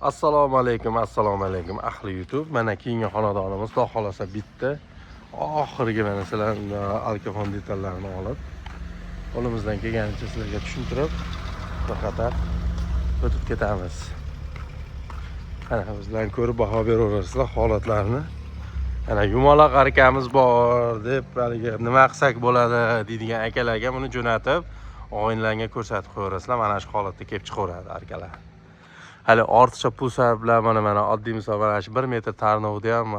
Assalomu alaykum ahli YouTube. Mana keyingi xonadonimiz xudo xolasa bitta. Oxirgi mana sizlarga alkofon detallarini olib, qo'limizdan kelganicha sizlarga tushuntirib, faqat o'tib ketamiz. Mana bizlarni ko'rib baho beraverasizlar holatlarni. Mana yumaloq arkamiz bor deb, haligi nima qilsak bo'ladi deydigan akalarga buni jo'natib, o'yinlarga ko'rsatib qo'yaverasizlar. Mana shu holatda kelib chiqaveradi arkalar. Hali ortiqcha pul sarflab mana oddiy misol mana shu 1 metr tarnovda ham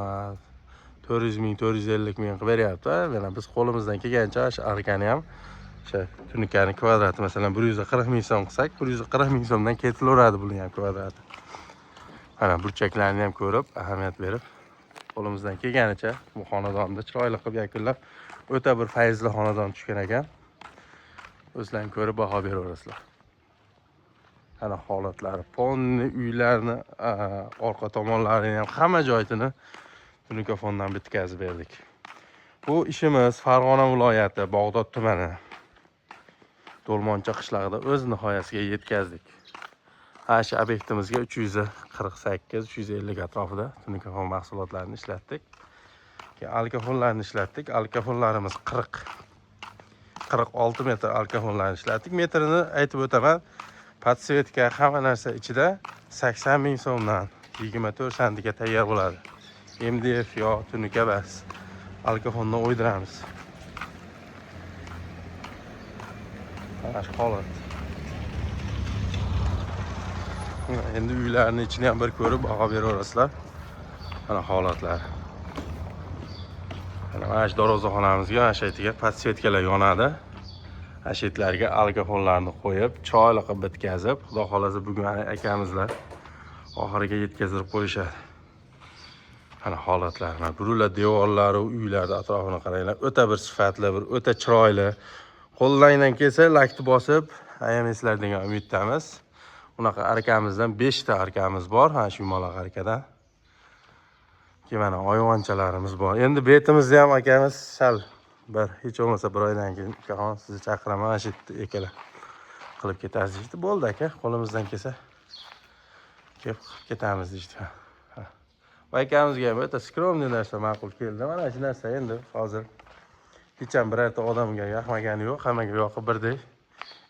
400 ming, 450 ming qilib beryapti. Mana biz qo'limizdan kelgancha shu arkani ham o'sha tunikani kvadrati masalan 140 ming so'm qilsak, 140 ming so'mdan ketilaveradi buning ham kvadrati. Mana burchaklarni ham ko'rib, ahamiyat berib, qo'limizdan kelganicha bu xonadonni chiroyli qilib yakunlab, o'ta bir fayzli xonadon tushgan ekan. O'zlaring ko'rib baho beraverasizlar. Ana holatlari, fonni uylarni orqa tomonlarini ham hamma joyini tunikofondan bitkazib berdik. Bu ishimiz Farg'ona viloyati, Bog'dod tumani, Do'lmoncha qishlog'ida o'z nihoyasiga yetkazdik. Shu obyektimizga 348-350 atrofida tunikofon mahsulotlarini ishlatdik. Alkofonlarni ishlatdik. Alkofonlarimiz 46 metr alkofonlarni ishlatdik. Metrini aytib o'taman. Podsvetka hamma narsa ichida 80 ming so'mdan 24 santiga tayyor bo'ladi. MDF yo tunika bas. Alkofonni o'ydiramiz. Mana shu holat. Endi uylarning ichini ham bir ko'rib baho beraverasizlar. Mana holatlar. Mana shu darvozaxonamizga mana shu yerga podsvetkalar yonadi. Ashitlarga alkofonlarni qo'yib, chiroyli qilib bitkazib, xudo xolasa bugun akamizlar oxiriga yetkazib qo'yishadi. Mana holatlar, mana bular devorlari, uylarda atrofini qaranglar, o'ta bir sifatli, bir o'ta chiroyli. Qo'lingizdan kelsa, lakni bosib, ayamangizlar degan umiddamiz. Unaqa arkamizdan 5 ta arkamiz bor, mana shu yumaloq arkadan. Mana oyvonchalarimiz bor. Endi betimizni ham akamiz sal bir hech bo'lmasa bir oydan keyin ukaxon sizni chaqiraman, shu yerda qilib ketasiz deydi. Bo'ldi aka, qo'limizdan kelsa kelib ketamiz deydi. Va akamizga ham o'ta skromniy narsa ma'qul keldi. Mana shu narsa endi hozir hech ham birorta odamga yoqmagani yo'q, hammaga yoqib birdek.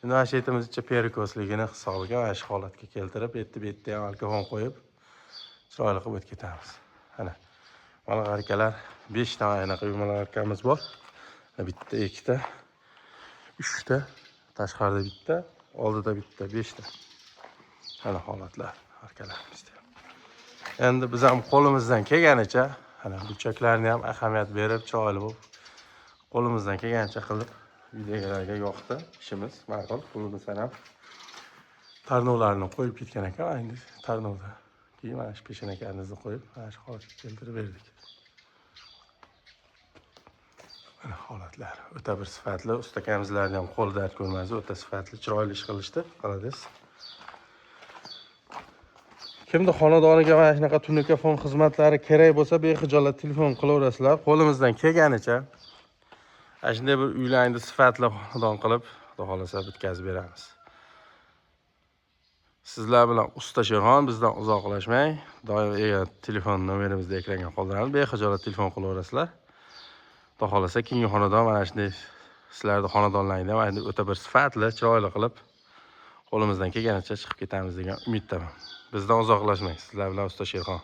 Endi mana shu yetimizcha perikosligini hisobiga mana shu holatga keltirib, betda ham alkofon qo'yib, chiroyli qilib o'tib ketamiz. Mana yumaloq arkalar 5 ta anaqa yumaloq arkamiz bor. Bitta, ikkita, 3 ta, tashqarida bitta, oldida bitta, 5 ta. Mana holatlar arkalarimizda. Endi biz ham qo'limizdan kelganicha, mana burchaklarni ham ahamiyat berib, chiroyli bo'lib, qo'limizdan kelganicha qilib uydagilarga yoqdi ishimiz. Ma'qul, qo'limizdan ham tarnovlarni qo'yib ketgan ekan, endi tarnovda keyin mana shu peshonakarimizni qo'yib, mana shu holatga keltirib berdik. Mana holatlar o'ta bir sifatli, ustakamizlarning ham qo'li dard ko'rmadi, o'ta sifatli, chiroyli ish qilishdi. Qaradiz. Kimda xonadoniga mana shunaqa tunikofon xizmatlari kerak bo'lsa, bexijolat telefon qilaverasizlar. Qo'limizdan kelganicha shunday bir uylarni sifatli xonadon qilib, xudo xolasa bitkazib beramiz. Sizlar bilan Usta Sherxon, bizdan uzoqlashmang. Doim telefon nomerimizni ekranga qoldiramiz. Bexijolat telefon qilaverasizlar. Xudo xolasa keyingi xonadon mana shunday sizlarning xonadonlaringizda ham endi o'ta bir sifatli, chiroyli qilib qo'limizdan kelganicha chiqib ketamiz degan umiddaman. Bizdan uzoqlashmang. Sizlar bilan Usta Sherxon.